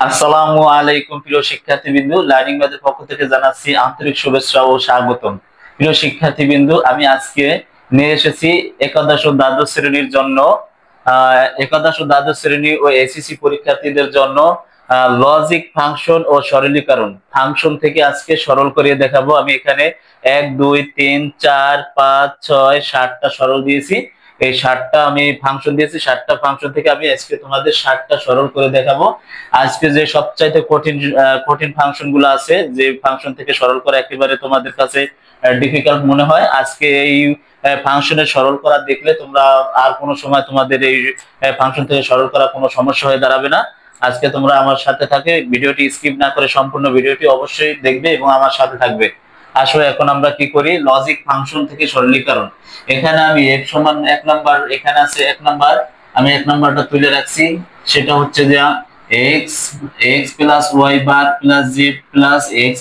আসসালামু আলাইকুম প্রিয় শিক্ষার্থীবৃন্দ, লার্নিং ম্যাথের পক্ষ থেকে জানাচ্ছি আন্তরিক শুভেচ্ছা ও স্বাগতম। প্রিয় শিক্ষার্থীবৃন্দ, আমি আজকে নিয়ে এসেছি একাদশ ও দ্বাদশ শ্রেণীর জন্য একাদশ ও দ্বাদশ শ্রেণী ও এসএসসি পরীক্ষার্থীদের জন্য লজিক ফাংশন ও সরলীকরণ ফাংশন থেকে আজকে সরল করিয়ে দেখাবো। আমি এখানে 1 2 3 4 5 6 7টা সরল দিয়েছি। এই 7টা আমি ফাংশন দিয়েছি, 7টা ফাংশন থেকে আমি আজকে তোমাদের 7টা সরল করে দেখাবো। আজকে যে সবচাইতে কঠিন কঠিন ফাংশন গুলো আছে, যে ফাংশন থেকে সরল করা একেবারে তোমাদের কাছে ডিফিকাল্ট মনে হয়, আজকে এই ফাংশনের সরল করা দেখলে তোমরা আর কোনো সময় তোমাদের এই ফাংশন থেকে সরল করা কোনো সমস্যা হয়ে দাঁড়াবে না। আজকে তোমরা আমার সাথে থাকে, ভিডিওটি স্কিপ না করে সম্পূর্ণ ভিডিওটি অবশ্যই দেখবে এবং আমার সাথে থাকবে। আসলে এখন আমরা কি করি, লজিক ফাংশন থেকে সরলীকরণ। এখানে আমি এক সমান 1 নাম্বার, এখানে আছে 1 নাম্বার, আমি 1 নাম্বারটা তুলে রাখছি। সেটা হচ্ছে যে x x প্লাস y বার প্লাস z প্লাস x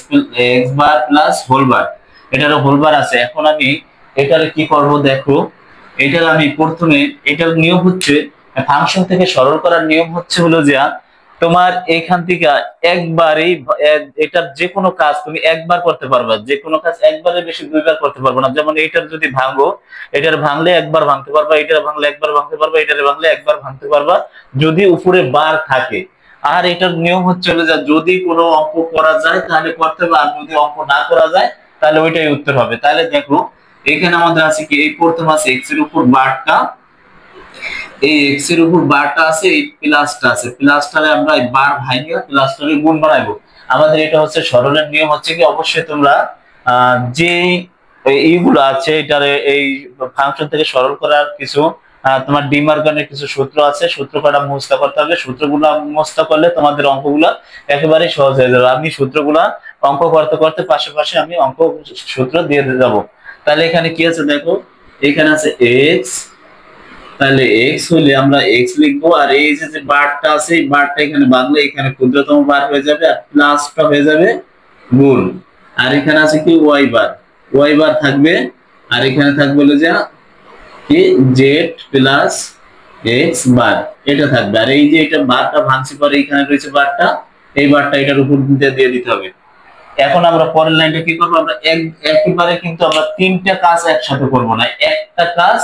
বার প্লাস হোল বার, এটার হোল বার আছে। এখন আমি এটার কি করব দেখো, এটার আমি প্রথমে, এটার নিয়ম হচ্ছে ফাংশন থেকে সরল করার নিয়ম হচ্ছে হলো যে তোমার এখান থেকে একবারই এটার যে কোনো কাজ তুমি একবার করতে পারবা, যে কোনো কাজ একবারের বেশি দুইবার করতে পারবে না। যেমন এটার যদি ভাঙো, এটার ভাঙলে একবার ভাঙতে পারবা, এটার ভাঙলে একবার ভাঙতে পারবা, এটার ভাঙলে একবার ভাঙতে পারবা যদি উপরে বার থাকে। আর এটার নিয়ম হচ্ছে যে যদি কোনো অঙ্ক করা যায় তাহলে করতে হবে, আর যদি অঙ্ক না করা যায় তাহলে ওইটাই উত্তর হবে। তাহলে দেখো এখানে আমাদের আছে কি, এই প্রথম আছে এক্স এর উপর বারটা, এই এক্স এর উপর বারটা আছে, এই প্লাসটা আছে, প্লাসটারে আমরা এই বার ভাঙিয়ে প্লাসটারে গুণ বানাইবো। আমাদের এটা হচ্ছে সরলের নিয়ম হচ্ছে কি, অবশ্যই তোমরা যে এইগুলো আছে এটারে এই ফাংশন থেকে সরল করার কিছু তোমার ডিমার্গানের কিছু সূত্র আছে, সূত্র কটা মুখস্থ করতে হবে। সূত্রগুলো মুখস্থ করলে তোমাদের অঙ্কগুলো একেবারে সহজ হয়ে যাবে। আমি সূত্রগুলা অঙ্ক করতে করতে পাশাপাশি আমি অঙ্ক সূত্র দিয়ে যাব। তাহলে এখানে কি আছে দেখো, এখানে আছে এক্স, তাহলে এক্স হলে আমরা এক্স লিখবো, আর এই যে বারটা আছে এই বারটা এখানে বাংলা, এখানে ক্ষুদ্রতম বার হয়ে যাবে আর প্লাসটা হয়ে যাবে গুণ। আর এখানে আছে কি ওয়াই বার থাকবে, আর এখানে থাকবে হলো যে কি জেড প্লাস এক্স বার, এটা থাকবে। আর এই যে এটা বারটা ভাঙছি পরে এখানে রয়েছে বারটা, এই বারটা এটার উপর দিয়ে দিতে হবে। এখন আমরা পরের লাইনটা কি করবো, আমরা একেবারে কিন্তু আমরা তিনটা কাজ একসাথে করব না, একটা কাজ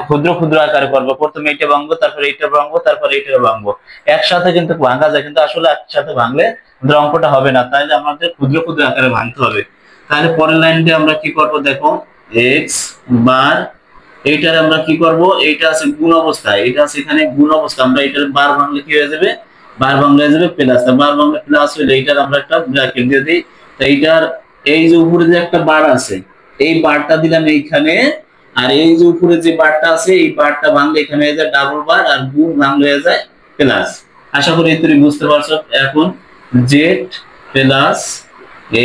ক্ষুদ্র ক্ষুদ্র আকারে করবো। প্রথমে এটা ভাঙবো, তারপরে এটা ভাঙবো, তারপরে এটা ভাঙবো। একসাথে কিন্তু ভাঙা যায়, কিন্তু আসলে একসাথে ভাঙলে অঙ্কটা হবে না, তাই আমাদের ক্ষুদ্র ক্ষুদ্র আকারে ভাঙতে হবে। তাহলে পরের লাইনটা আমরা কি করব দেখো, এক্স বার, এইটার আমরা কি করব, এইটা আছে গুণ অবস্থায়, এটা আছে এখানে গুণ অবস্থা, আমরা এটার বার ভাঙলে কি হয়ে যাবে, বার ভাঙলে হয়ে যাবে প্লাস, বার ভাঙলে প্লাস হলে এইটার আমরা একটা ব্র্যাকেট দিয়ে দিই। তো এইটার এই যে উপরে যে একটা বার আছে, এই বারটা দিলাম এইখানে, আর এই যে উপরে যে বারটা আছে এই বারটা ভাঙলে এখানে হয়ে যায় ডাবল বার, আর গুণ ভাঙলে হয়ে যায় প্লাস। আশা করি তুমি বুঝতে পারছো। এখন জেড প্লাস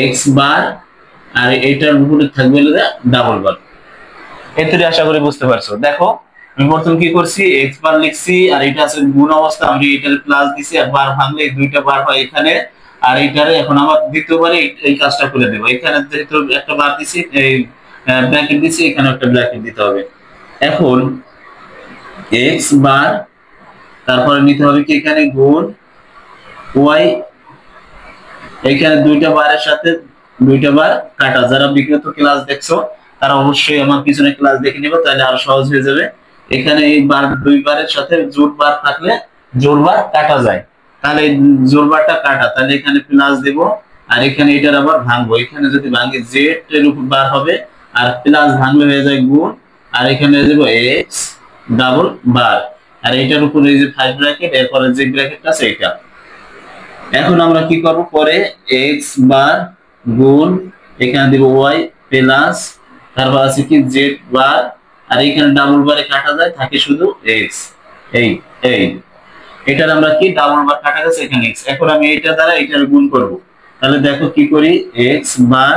এক্স বার, আর এইটার উপরে থাকবে ডাবল বার। এতটুকু আশা করি বুঝতে পারছো। দেখো আমি প্রথম কি করছি, এক্স বার লিখছি, আর এটা আছে গুণ অবস্থা, আমি এটার প্লাস দিছি, আর বার ভাঙলে এই দুইটা বার হয় এখানে, আর এইটারে এখন আমার দ্বিতীয়বারে এই কাজটা করে দেবো। এখানে যেহেতু একটা বার দিছি, এই ব্র্যাকেট দিছি, এখানে একটা ব্র্যাকেট দিতে হবে। এখন এক্স বার, তারপরে নিতে হবে কি এখানে গুণ ওয়াই, এখানে দুইটা বারের সাথে দুইটা বার কাটা। যারা বিগত ক্লাস দেখছো তারা অবশ্যই আমার পিছনে ক্লাস দেখে নিবে, তাহলে আরো সহজ হয়ে যাবে। এখানে এই বার দুই বারের সাথে জোর বার থাকলে জোর বার কাটা যায়, তাহলে জোর বারটা কাটা, তাহলে এখানে প্লাস দেব, আর এখানে এটার আবার ভাঙবো। এখানে যদি ভাঙি জেড এর উপর বার হবে, আর প্লাস ভাঙলে হয়ে যায় গুণ, আর এখানে হয়ে যাবে এক্স ডাবল বার, আর এটার উপর এই যে ফার্স্ট ব্র্যাকেট, এরপরে যে ব্র্যাকেটটা আছে এটা। এখন আমরা কি করব, পরে এক্স বার গুণ, এখানে দিব ওয়াই প্লাস, তারপর আছে কি জেড বার, আর এখানে ডাবল বারে কাটা যায়, থাকে শুধু এক্স। এই এই এটার আমরা কি ডাবল বার কাটা গেছে এখানে এক্স। এখন আমি এটা দ্বারা এটার গুণ করব, তাহলে দেখো কি করি, এক্স বার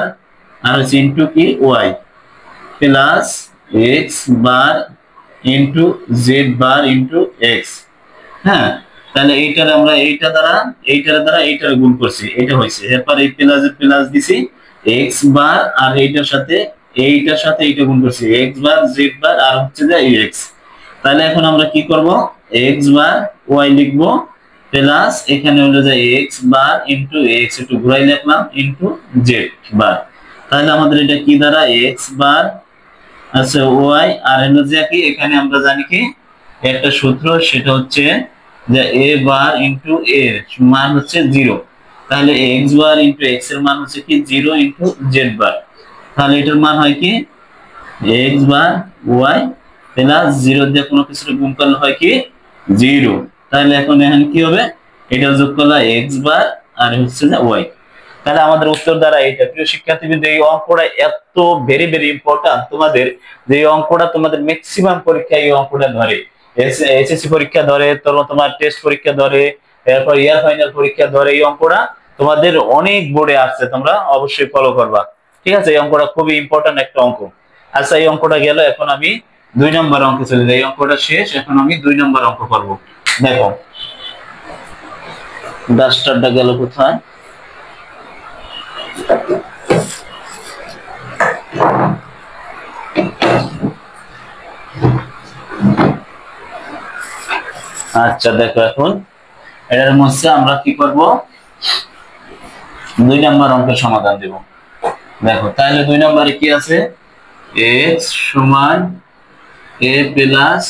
আর হচ্ছে ইনটু কি y plus x bar into z bar into x. হ্যাঁ, তাহলে এইটার আমরা এইটার দ্বারা এইটার গুণ করছি, এটা হয়েছে। এরপর এই প্লাস দিছি এক্স বার, আর এইটার সাথে এইটা গুণ করছি এক্স বার জেড বার, আর হচ্ছে যে এক্স। তাহলে এখন আমরা কি করব, এক্স বার ওয়াই লিখবো, প্লাস এখানে হলো যে এক্স বার ইন্টু এক্স, একটু ঘুরাই লিখলাম, ইন্টু জেড বার। তাহলে আমাদের এটা কি দ্বারা এক্স বার আচ্ছা ওয়াই, আর হলো যে কি এখানে আমরা জানি কি একটা সূত্র, সেটা হচ্ছে যে এ বার ইন্টু এর মান হচ্ছে 0। তাহলে এক্স বার ইন্টু এক্স এর মান হচ্ছে কি 0 ইন্টু জেড বার। তাহলে এটার মান হয় কি এক্স বার ওয়াই প্লাস 0 দিয়ে কোনো কিছু গুণ করলে হয় কি 0। তাহলে এখন এখানে কি হবে, এটা যোগ করলে এক্স বার আর হচ্ছে যে ওয়াই। তাহলে আমাদের উত্তর দ্বারা এটা। প্রিয় শিক্ষার্থীবৃন্দ, এই অঙ্কটা এত ভেরি ভেরি ইম্পর্টেন্ট তোমাদের, যে এই অঙ্কটা তোমাদের ম্যাক্সিমাম পরীক্ষায় এই অঙ্কটা ধরে। এসএসসি পরীক্ষা ধরে, তোমার টেস্ট পরীক্ষা ধরে, এরপর ইয়ার ফাইনাল পরীক্ষা ধরে। এই অঙ্কটা তোমাদের অনেক বোর্ডে আসছে, তোমরা অবশ্যই ফলো করবা। ঠিক আছে, এই অঙ্কটা খুবই ইম্পর্টেন্ট একটা অঙ্ক। আচ্ছা, এই অঙ্কটা গেল, এখন আমি 2 নম্বর অঙ্কে চলে যাই। এই অঙ্কটা শেষ, এখন আমি 2 নম্বর অঙ্ক করব। দেখো ডাস্টারটা গেল কোথায়। আচ্ছা দেখো, এখন এটার মধ্যে আমরা কি করব, 2 নম্বর অঙ্কের সমাধান দেব। দেখো তাহলে 2 নম্বরে কি আছে, x সমান a plus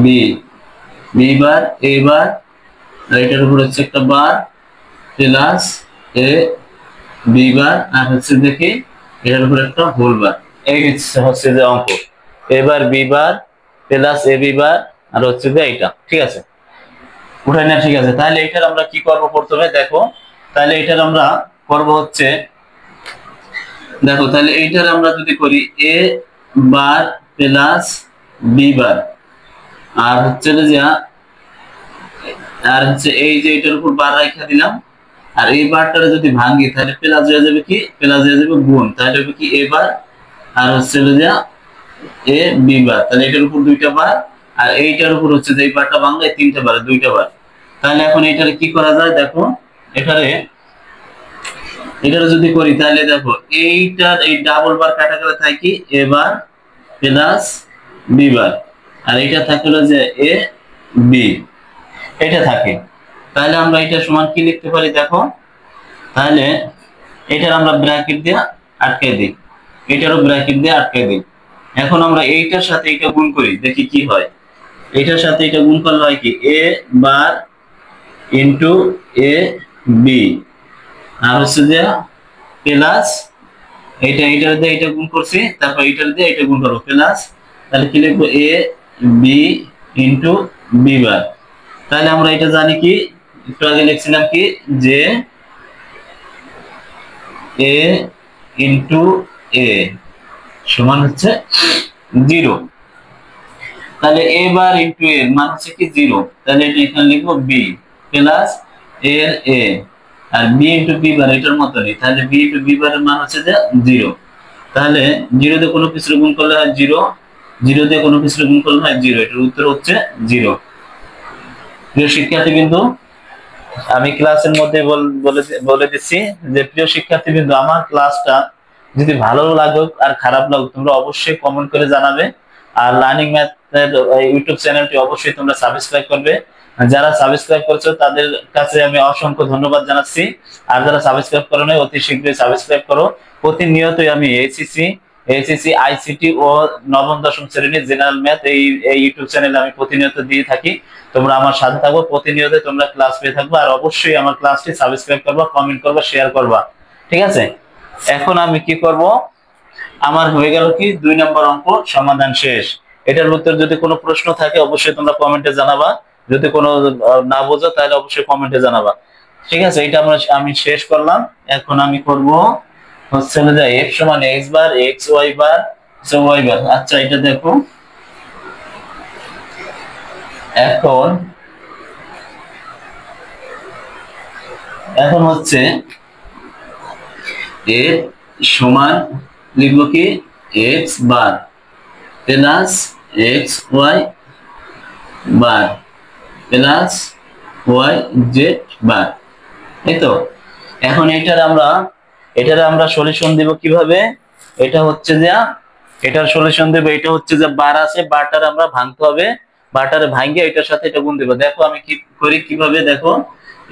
b, b bar a বার, আর এটার উপর হচ্ছে একটা বার প্লাস a b বার, আর হচ্ছে দেখি এটার উপর একটা হোল বার। এই হচ্ছে যে অঙ্ক, a bar b bar plus a b বার, আর হচ্ছে যে এইটা। ঠিক আছে, উঠাই না, ঠিক আছে। তাহলে এটার আমরা কি করব প্রথমে, দেখো তাহলে এটার আমরা করব হচ্ছে, দেখো তাহলে এইটার আমরা যদি করি a বার প্লাস b বার, আর হচ্ছে যে আর হচ্ছে এই যে এটার উপর বার রাখা দিলাম, আর এই বারটারে যদি ভাঙি তাহলে প্লাস হয়ে যাবে কি, প্লাস হয়ে যাবে গুণ, তাহলে হবে কি a বার আর হচ্ছে যে a b বার। তাহলে এটার উপর 2টা বার, আর এইটার উপর হচ্ছে যে এই বারটা ভাঙলে 3টা বার, 2টা বার। তাহলে এখন এটারে কি করা যায়, দেখো এটারে যদি করি তাহলে দেখো এইটার এই ডাবল বার কাটা করে থাকে a বার প্লাস b বার, আর এটা থাকলো যে a b, এটা থাকে। তাহলে আমরা এটা সমান কি লিখতে পারি, দেখো তাহলে এটার আমরা ব্র্যাকেট দিয়ে আটকে দিই, এটারও ব্র্যাকেট দিয়ে আটকে দিই। এখন আমরা এইটার সাথে এটা গুণ করি, দেখি কি হয়। এটার সাথে এটা গুণ করলে হয় কি a bar into a b, আর হচ্ছে যে প্লাস এইটার দিয়ে এটা গুণ করছি, তারপর এইটার দিয়ে এটা গুণ করবো প্লাস, তাহলে কি লিখবো a b ইন্টু b বার। তাহলে আমরা এটা জানি কি, একটু আগে লিখছিলাম কি যে a ইন্টু a সমান হচ্ছে 0। তাহলে a বার ইন্টু a এর মান হচ্ছে কি 0, তাহলে এটা এখানে লিখবো b প্লাস এর a, আর b ইন্টু b বার এটার মতনই, তাহলে b ইন্টু b বারের মান হচ্ছে যে 0। তাহলে 0 দিয়ে কোনো কিছু গুণ করলে হয় 0, 0 দিয়ে কোনো কিছু গুণ করলে হয় 0, এটার উত্তর হচ্ছে 0। প্রিয় শিক্ষার্থী বিন্দু, আমি ক্লাসের মধ্যে বলে দিচ্ছি যে প্রিয় শিক্ষার্থী বিন্দু, আমার ক্লাসটা যদি ভালো লাগুক আর খারাপ লাগুক তোমরা অবশ্যই কমেন্ট করে জানাবে। আর লার্নিং ম্যাথ এর ইউটিউব চ্যানেলটি অবশ্যই তোমরা সাবস্ক্রাইব করবে। যারা সাবস্ক্রাইব করেছো তাদের কাছে আমি অসংখ্য ধন্যবাদ জানাচ্ছি, আর যারা সাবস্ক্রাইব করো নাই অতি শীঘ্রই সাবস্ক্রাইব করো। প্রতিনিয়তই আমি এসএসসি আইসিটি ও নবম দশম শ্রেণীর জেনারেল ম্যাথ এই ইউটিউব চ্যানেলে আমি প্রতিনিয়ত দিয়ে থাকি। তোমরা আমার সাথে থাকো, প্রতিনিয়ত তোমরা ক্লাস পেয়ে থাকবে, আর অবশ্যই আমার ক্লাসটি সাবস্ক্রাইব করবা, কমেন্ট করবা, শেয়ার করবা। ঠিক আছে, এখন আমি কি করব, আমার হয়ে গেল কি 2 নম্বর অঙ্ক সমাধান শেষ। এটার উত্তর যদি কোনো প্রশ্ন থাকে অবশ্যই তোমরা কমেন্টে জানাবা, যদি কোনো না বোঝো তাহলে অবশ্যই কমেন্টে জানাবা। ঠিক আছে, এটা আমি শেষ করলাম। এখন আমি করব হচ্ছে যে x সমান x বার x y বার y বার। আচ্ছা এটা দেখো, এখন এখন হচ্ছে a সমান লিখবো কি x বার প্লাস x y বার প্লাস y z বার, এই তো। এখন এটার আমরা সলিউশন দিব কিভাবে, এটা হচ্ছে যে এটার সলিউশন দেব, এটা হচ্ছে যে বার আছে, বারটার আমরা ভাঙতে হবে, বারটারে ভাঙিয়ে এটার সাথে এটা গুণ দেবো। দেখো আমি কি করি, কিভাবে দেখো,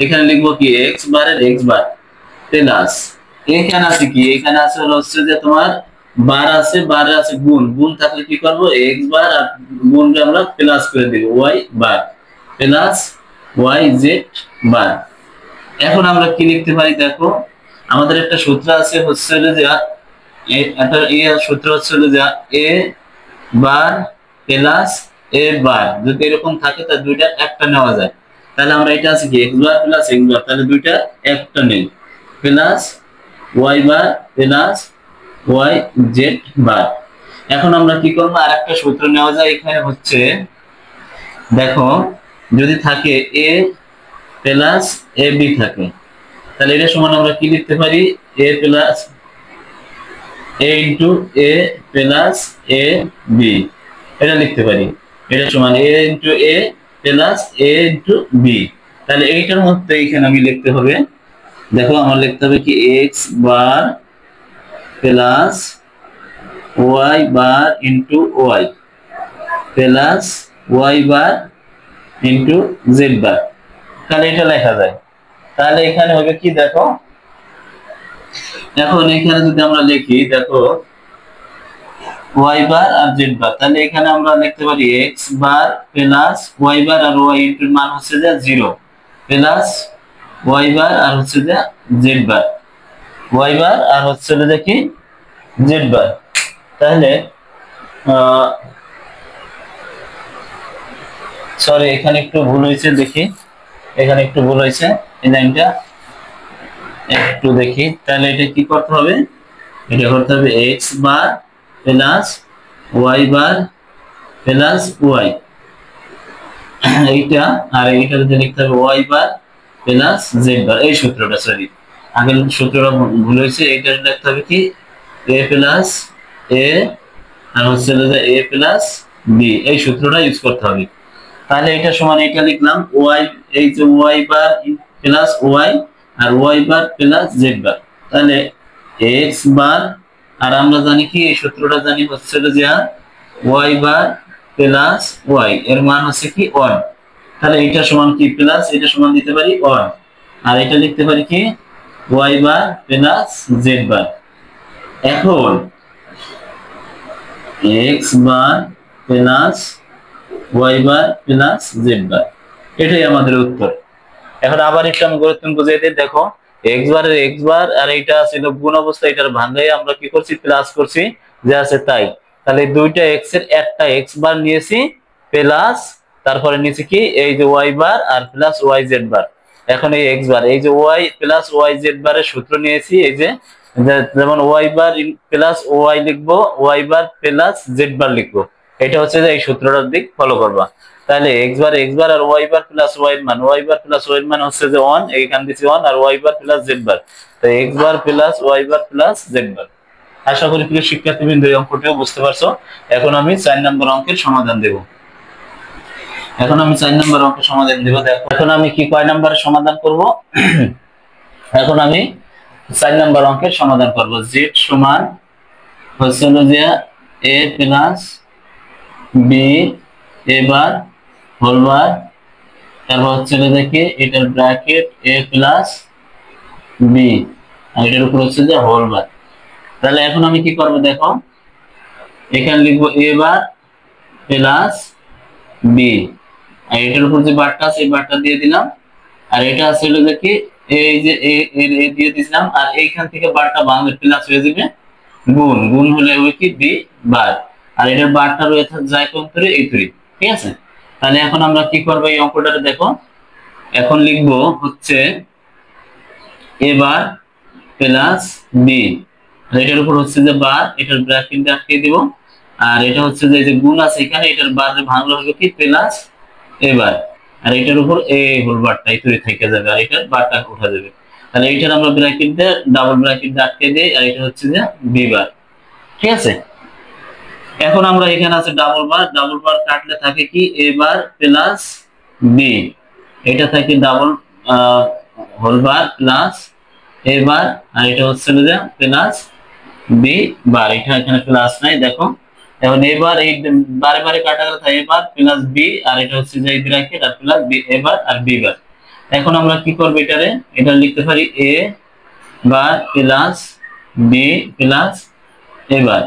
এখানে লিখবো কি এক্স বারের এক্স বার প্লাস, এখানে আছে কি, এখানে আছে হচ্ছে যে তোমার বার আছে, বারে আছে গুণ, গুণ থাকলে কি করবো এক্স বার আর গুণকে আমরা প্লাস করে দিব y bar plus Y Z bar. এখন আমরা কি লিখতে পারি দেখো, আমাদের একটা সূত্র আছে হচ্ছে যে একটা সূত্র হচ্ছে যে এ বার প্লাস এ বার, যদি এরকম থাকে তাহলে দুইটা একটা নেওয়া যায়। তাহলে আমরা এটা আছে কি এক্স বার প্লাস এক্স বার, তাহলে দুইটা একটা নেই, প্লাস ওয়াই বার প্লাস ওয়াই জেড বার। এখন আমরা কি করবো, আর একটা সূত্র নেওয়া যায়, এখানে হচ্ছে দেখো যদি থাকে এ প্লাস এ বি থাকে, তাহলে এটা সমান আমরা কি লিখতে পারি এ plus A into A plus A B, এটা লিখতে পারি। এটা সমান এ ইন্টু এ প্লাস এ ইন্টু বি। তাহলে এইটার মধ্যে এখানে আমি লিখতে হবে, দেখো আমার লিখতে হবে কি x bar plus y bar into y plus y bar into z bar. তাহলে এটা লেখা যায়। তাহলে এখানে হবে কি দেখো, এখন এখানে যদি আমরা লিখি দেখো ওয়াই বার আর জেড বার, তাহলে এখানে আমরা লিখতে পারি এক্স বার প্লাস ওয়াই বার আর ওয়াই ইন্টুর মান হচ্ছে যে 0 প্লাস ওয়াই বার আর হচ্ছে যে জেড বার, ওয়াই বার আর হচ্ছে যে কি জেড বার। তাহলে সরি এখানে একটু ভুল হয়েছে, দেখি এখানে একটু ভুল হয়েছে, এই লাইনটা একটু দেখি। তাহলে এটা কি করতে হবে, এটা করতে হবে এক্স বার প্লাস ওয়াই বার প্লাস ওয়াই, এইটা আর এইটা যদি লিখতে হবে y bar plus Z bar. এই সূত্রটা, সরি আগের সূত্রটা ভুল হয়েছে, এইটা লিখতে হবে কি এ প্লাস এ আর হচ্ছে যে এ প্লাস বি, এই সূত্রটা ইউজ করতে হবে। তাহলে এটা সমান এটা লিখলাম ওয়াই, এই যে ওয়াই বার প্লাস ওয়াই আর y bar plus Z bar. তাহলে এক্স বার, আর আমরা জানি কি এই সূত্রটা জানি হচ্ছে যে ওয়াই বার প্লাস ওয়াই এর মান হচ্ছে কি 1, তাহলে এটা সমান কি প্লাস এটা সমান দিতে পারি 1, আর এটা লিখতে পারি কি y bar plus Z bar. এখন এক্স বার প্লাস ওয়াই বার প্লাস জেড বার, এটাই আমাদের উত্তর। এখন আবার একটু আমি গুরুত্ব বুঝিয়ে দিই, দেখো এক্স বারের এক্স বার আর এইটা ছিল গুণ অবস্থা, এটার ভাঙাই আমরা কি করছি প্লাস করছি যে আছে তাই। তাহলে দুইটা এক্স এর একটা এক্স বার নিয়েছি প্লাস তারপরে নিয়েছি কি এই যে ওয়াই বার আর প্লাস ওয়াই জেড বার। এখন এই এক্স বার, এই যে ওয়াই প্লাস ওয়াই জেড বারের সূত্র নিয়েছি, এই যে যেমন ওয়াই বার প্লাস ওয়াই লিখবো, y bar plus Z bar লিখবো, এটা হচ্ছে যে এই সূত্রটার দিক ফলো করবা। তাহলে এক্স বার আর ওয়াই বার প্লাস ওয়াই এর মান, ওয়াই বার প্লাস ওয়াই এর মান হচ্ছে যে 1, এইখান দিছি 1 আর y bar plus Z bar, তো এক্স বার প্লাস ওয়াই বার প্লাস জেড বার। আশা করি প্রিয় শিক্ষার্থীবৃন্দ এই অঙ্কটিও বুঝতে পারছো। এখন আমি 4 নম্বর অঙ্কের সমাধান দেব। এখন আমি 4 নম্বর অঙ্কের সমাধান দেব। দেখো এখন আমি কি কয় নম্বরের সমাধান করব, এখন আমি 4 নম্বর অঙ্কের সমাধান করব। জেড সমান হচ্ছে যে এ plus B A bar whole বার, তারপর হচ্ছে দেখি এটার ব্র্যাকেট এ প্লাস বি আর এটার উপর হচ্ছে যে হোল বার। তাহলে এখন আমি কি করব দেখো, এখানে লিখবো এ বার প্লাস বি আর এটার উপর যে বারটা আছে এই বারটা দিয়ে দিলাম, আর এটা আছে হলো যে কি এই যে এ দিয়ে দিলাম, আর এইখান থেকে বারটা ভাঙলে প্লাস হয়ে যাবে গুণ, গুণ হলে হবে কি বি বার, আর এটার বারটা রয়ে যায় কোন তরে এই তরে, ঠিক আছে। তাহলে এখন আমরা কি করবো এই অঙ্কটাতে দেখো, এখন লিখবো হচ্ছে এ বার প্লাস বি আর এটার উপর হচ্ছে যে বার, এটার ব্র্যাকেট আটকে দিব, আর এটা হচ্ছে যে গুণ আছে এখানে এটার বার ভাঙলে হবে কি প্লাস এ বার, আর এটার উপর এ হোল বারটা এই তরে থেকে যাবে আর এটার বারটা উঠা যাবে। তাহলে এইটার আমরা ব্র্যাকেট দিয়ে ডাবল ব্র্যাকেট দিয়ে আটকে দিই, আর এটা হচ্ছে যে বি বার, ঠিক আছে। এখন আমরা এখানে আছে ডাবল বার কাটলে থাকে কি এ বার প্লাস বি, এটা থাকে ডাবল হোল বার প্লাস এ বার আর এটা হচ্ছে যে প্লাস বি বার, এটা এখানে প্লাস নাই দেখো। এখন এবার এই বারে বারে কাটা গেলে থাকে এবার প্লাস বি, আর এটা হচ্ছে যে এই ব্র্যাকেট আর প্লাস বি এবার আর বি বার। এখন আমরা কি করবো এটারে, এটা লিখতে পারি এ বার প্লাস বি প্লাস এবার,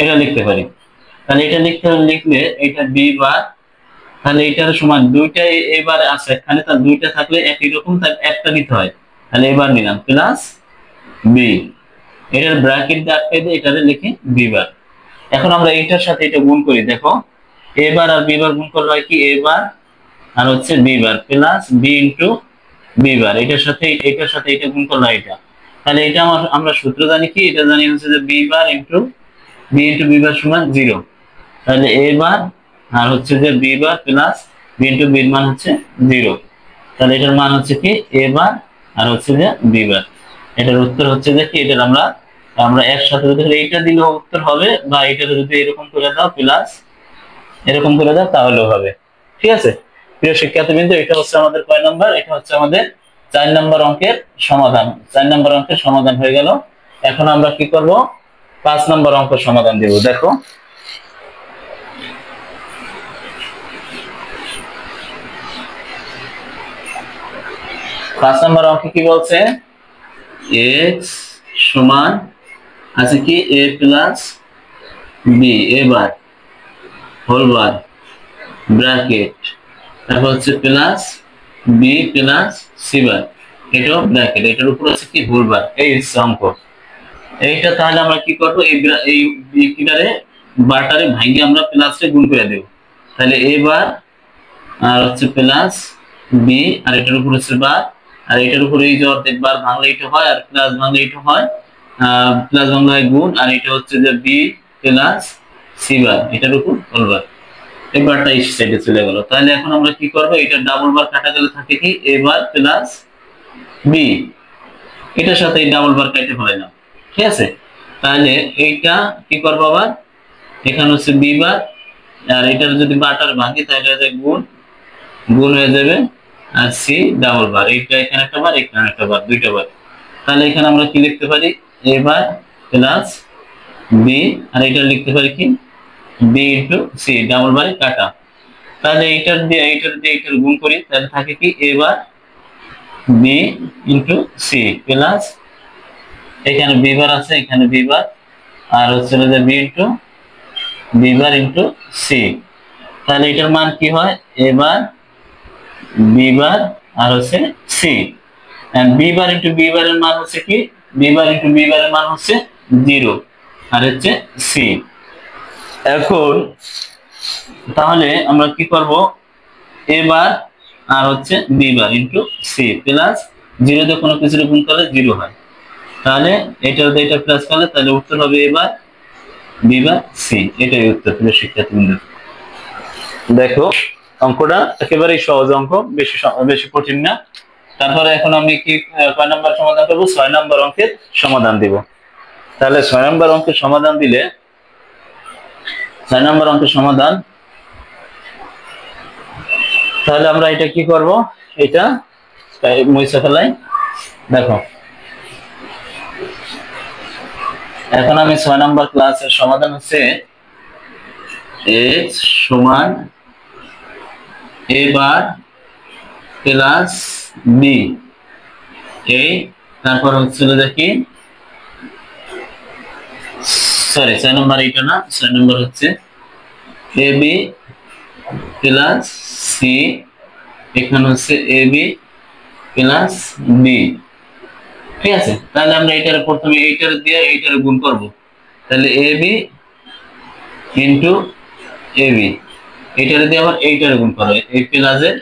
এটা লিখতে পারি। তাহলে এটা লিখলে এটা বি বার, তাহলে এটার সমান দুইটা এবার আছে এখানে, তার দুইটা থাকলে একই রকম, তার একটা নিতে হয়, তাহলে এবার নিলাম প্লাস বি, এটার ব্র্যাকেট দিয়ে আটকে দিয়ে এটারে লিখি বি বার। এখন আমরা এটার সাথে এটা গুণ করি, দেখো এ বার আর বি বার গুণ করলে হয় কি এ বার আর হচ্ছে b bar plus b into b bar, এটার সাথে এটা গুণ করলে এটা, তাহলে এটা আমরা সূত্র জানি কি, এটা জানি হচ্ছে যে b bar into b bar সমান 0, তাহলে এ বার আর হচ্ছে যে b bar plus b into বির মান হচ্ছে 0, তাহলে এটার মান হচ্ছে কি এ বার আর হচ্ছে যে বি বার। এটার উত্তর হচ্ছে যে কি, এটার আমরা একসাথে যদি এইটা দিলেও উত্তর হবে, বা এটা যদি এরকম করে দাও প্লাস এরকম করে দাও তাহলেও হবে। ঠিক আছে প্রিয় শিক্ষার্থীবৃন্দ, এটা হচ্ছে আমাদের কয় নাম্বার, এটা হচ্ছে আমাদের 4 নম্বর অঙ্কের সমাধান। 4 নম্বর অঙ্কের সমাধান হয়ে গেল। এখন আমরা কি করব, 5 নম্বর অঙ্ক সমাধান দেব। দেখো 5 নম্বর অঙ্কে কি বলছে, x সমান আছে কি a প্লাস বি এবার হোল বার ব্র্যাকেট, তারপর হচ্ছে plus b plus c bar, এটাও ব্র্যাকেট, এটার উপর আছে কি হোল বার, এই অঙ্ক এইটা। তাহলে আমরা কি করব, এই বিটারে বারটারে ভাঙিয়ে আমরা প্লাসে গুণ করে দেব, তাহলে a বার আর হচ্ছে প্লাস বি, আর এটার উপর হচ্ছে বার, আর এটার উপরে এই যে অর্ধেক বার ভাঙলে এটা হয়, আর প্লাস ভাঙলে এটা হয়, প্লাস ভাঙলে হয় গুণ, আর এটা হচ্ছে যে বি প্লাস সি বার, এটার উপর হোল বার, এই বারটা এই সাইডে চলে গেল। তাহলে এখন আমরা কি করব, এটা ডাবল বার কাটা গেলে থাকে কি এ বার প্লাস বি, এটার সাথে এই ডাবল বার কেটে ফেলে না। ঠিক আছে, তাহলে এইটা কি করবো আবার, এখানে হচ্ছে বি বার, আর এটার যদি বারটার ভাঙি তাহলে গুণ হয়ে যাবে, আর সি ডাবল বার, এইটা এখানে একটা বার এখানে একটা বার, দুইটা বার। তাহলে এখানে আমরা কি লিখতে পারি, এ বার প্লাস বি, আর এটা লিখতে পারি কি বি ইন্টু সি ডাবল বারে কাটা। তাহলে এইটার গুণ করি, তাহলে থাকে কি A bar B into C plus এখানে বি বার আছে, এখানে বি বার, আর হচ্ছে যে বি বার ইন্টু সি। তাহলে এটার মান কি হয়, এ বার বি বার আর হচ্ছে c, b bar into b বারের মান হচ্ছে কি, বি বার ইন্টু বি বারের মান হচ্ছে 0, আর হচ্ছে সি। এখন তাহলে আমরা কি করব, এ বার আর হচ্ছে b bar into C plus 0 দিয়ে কোনো কিছু গুণ করলে 0 হয়, তাহলে এটা প্লাস করলে তাহলে উত্তর হবে এ বার বি বার সি, এটাই উত্তর। প্রিয় শিক্ষার্থীবৃন্দ দেখো অঙ্কটা একেবারেই সহজ অঙ্ক, বেশি কঠিন না। তারপরে এখন আমি কি কয় নাম্বার সমাধান করবো, 6 নম্বর অঙ্কের সমাধান দিব। তাহলে 6 নম্বর অঙ্কের সমাধান দিলে, 6 নম্বর অঙ্কের সমাধান, তাহলে আমরা এটা কি করব, এটা মুছে ফেলাই। দেখো এখন আমি 6 নম্বর ক্লাসের সমাধান হচ্ছে x সমান a বার প্লাস বি, এই তারপর হচ্ছে দেখি সরি 6 নম্বর এটা না, 6 নম্বর হচ্ছে এ বি প্লাস সি, এখানে হচ্ছে এ বি প্লাস বি। ঠিক আছে, তাহলে আমরা এইটার প্রথমে এইটার দিয়ে এইটার গুণ করব, তাহলে A B into A B, এইটার দিয়ে আবার এইটার গুণ করবো, এ প্লাসের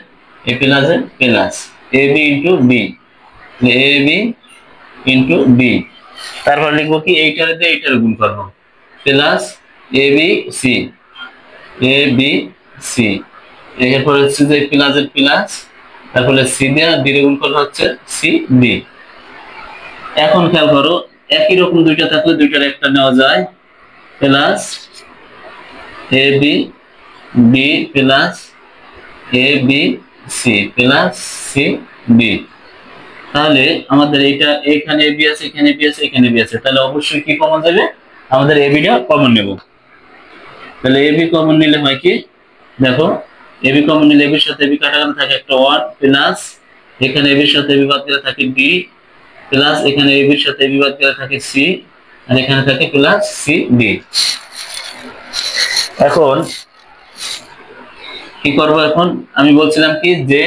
plus A B into B, A B into B, তারপর লিখবো কি এইটার দিয়ে এইটার গুণ করবো plus A B C, A B C, এরপর হচ্ছে যে প্লাসের প্লাস, তারপরে সি দিয়ে দিয়ে গুণ করলে হচ্ছে সি বি। এখন খেয়াল করো একই রকম দুইটা থাকলে দুইটার একটা নেওয়া যায়, plus A B B plus A B C plus C B. তাহলে আমাদের এইটা এখানে এ বি আছে, এখানে বি আছে, এখানে বি আছে, তাহলে অবশ্যই কি কমন যাবে, আমাদের এ বিটা কমন নেব। তাহলে এবি কমন নিলে হয় কি, দেখো এবি কমন নিলে এবির সাথে এবি কাটাকাটি থাকে একটা 1 প্লাস এখানে এবির সাথে এবি বাদ দিলে থাকে বি প্লাস এখানে এবির সাথে এবি বাদ দিলে থাকে সি আর এখানে থাকে প্লাস সি ডি। এখন কি করব, এখন আমি বলছিলাম কি যে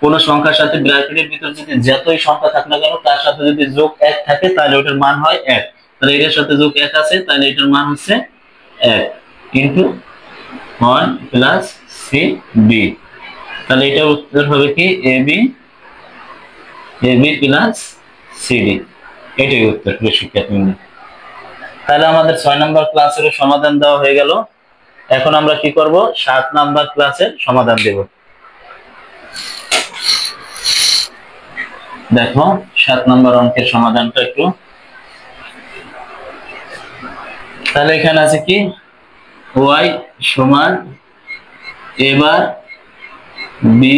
কোন সংখ্যার সাথে ব্র্যাকেটের ভিতর যদি যতই সংখ্যা থাক না কেন তার সাথে যদি যোগ 1 থাকে তাহলে ওটার মান হয় 1। তাহলে এটার সাথে যোগ 1 আছে তাহলে এটার মান হচ্ছে 1 ইনটু 1 প্লাস সি বি। তাহলে এটা উত্তর হবে কি এবি এবি প্লাস সিডি, এটাই উত্তর প্রিয় শিক্ষার্থীবৃন্দ। তাহলে আমাদের 6 নম্বর ক্লাসের সমাধান দেওয়া হয়ে গেল। এখন আমরা কি করব, 7 নাম্বার ক্লাসের সমাধান দেব। দেখো 7 নাম্বার অঙ্কের সমাধানটা একটু, তাহলে এখানে আছে কি y সমান এবার বি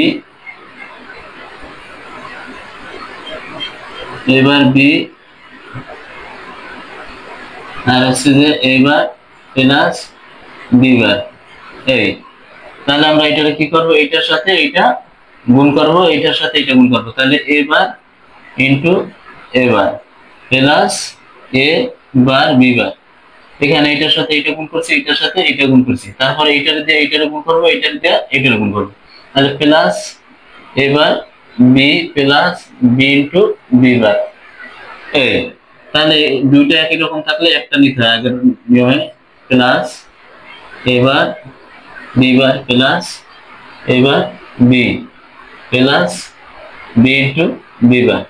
আর হচ্ছে যে এবার প্লাস বি বার এই। তাহলে আমরা এটাকে কি করব, এইটার সাথে এইটা গুণ করব, এইটার সাথে এটা গুণ করব, তাহলে এবার ইনটু এবার প্লাস এ বার বি বার। এখানে এটার সাথে এটা গুণ করছি, এটার সাথে এটা গুণ করছি, তারপরে এইটার দিয়ে এইটার গুণ করব, এইটার দিয়ে এইটার গুণ করব, তাহলে প্লাস এবার B plus B into B bar A. তাহলে দুইটা একই রকম থাকলে একটা নিতে হয় আগের নিয়মে, প্লাস এবার বি বার প্লাস এবার B plus B into B bar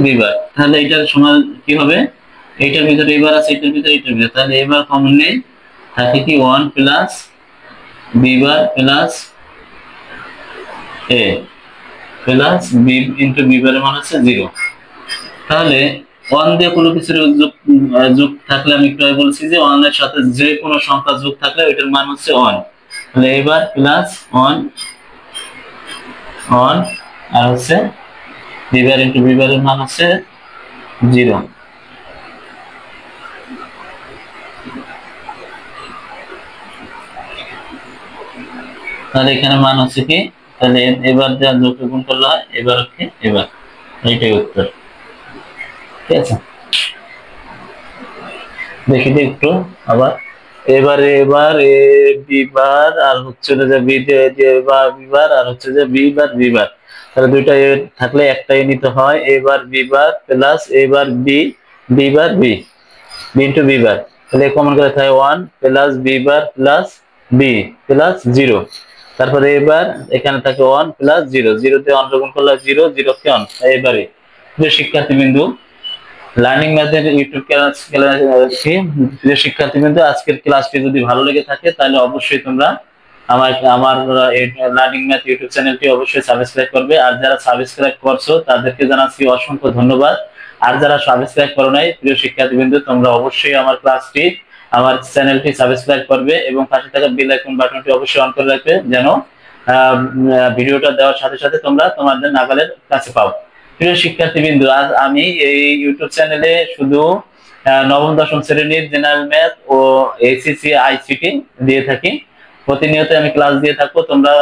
b bar. তাহলে এটার সমান কি হবে, এইটার ভিতরে এবার আছে, এটার ভিতরে এটার ভিতরে, তাহলে এবার কমন নেই, থাকে কি 1 প্লাস বি বার প্লাস এ প্লাস বি ইনটু বি বারের মান হচ্ছে 0। তাহলে 1 দিয়ে কোনো কিছুর যোগ থাকলে আমি একটু বলছি যে 1 এর সাথে যে কোনো সংখ্যা যোগ থাকলে ওইটার মান হচ্ছে 1। তাহলে এবার প্লাস 1 আর হচ্ছে বি বার ইনটু বি বারের মান হচ্ছে 0। তাহলে এখানে মান হচ্ছে কি, তাহলে এবার যা যোগ গুণ করলে হয় এবার হচ্ছে এবার, এইটাই উত্তর। ঠিক আছে, দেখি দিই একটু আবার, এবারে এবার এ বি বার আর হচ্ছে যে বি দিয়ে বার বি বার আর হচ্ছে যে বি বার বি বার। তাহলে দুইটা এ থাকলে একটাই নিতে হয়, এবার বি বার প্লাস এবার b b bar b b into B bar. তাহলে কমন করে থাকে 1 plus b bar plus b plus 0। তারপরে এবার এখানে থাকে 1 প্লাস 0, 0 দিয়ে 1 গুণ করলে 0, 0 কে 1। এবারে প্রিয় শিক্ষার্থীবৃন্দু, লার্নিং ম্যাথের ইউটিউব প্রিয় শিক্ষার্থীবৃন্দু, আজকের ক্লাসটি যদি ভালো লেগে থাকে তাহলে অবশ্যই তোমরা আমার আমার লার্নিং ম্যাথ ইউটিউব চ্যানেলটি অবশ্যই সাবস্ক্রাইব করবে। আর যারা সাবস্ক্রাইব করছো তাদেরকে জানাচ্ছি অসংখ্য ধন্যবাদ। আর যারা সাবস্ক্রাইব করো নাই প্রিয় শিক্ষার্থীবৃন্দু, তোমরা অবশ্যই আমার ক্লাসটি আমার চ্যানেলটি সাবস্ক্রাইব করবে এবং পাশে থাকা বেল আইকন বাটনটি অবশ্যই অন করে রাখবে, যেন ভিডিওটা দেওয়ার সাথে সাথে তোমরা তোমাদের নাগালের কাছে পাও। প্রিয় শিক্ষার্থীবৃন্দু, আজ আমি এই ইউটিউব চ্যানেলে শুধু নবম দশম শ্রেণীর জেনারেল ম্যাথ ও এইচএসসি আইসিটি দিয়ে থাকি। প্রতিনিয়ত আমি ক্লাস দিয়ে থাকবো, তোমরা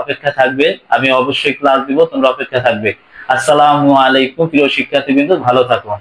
অপেক্ষা থাকবে, আমি অবশ্যই ক্লাস দিব, তোমরা অপেক্ষা থাকবে। আসসালামু আলাইকুম প্রিয় শিক্ষার্থীবৃন্দু, ভালো থাকো।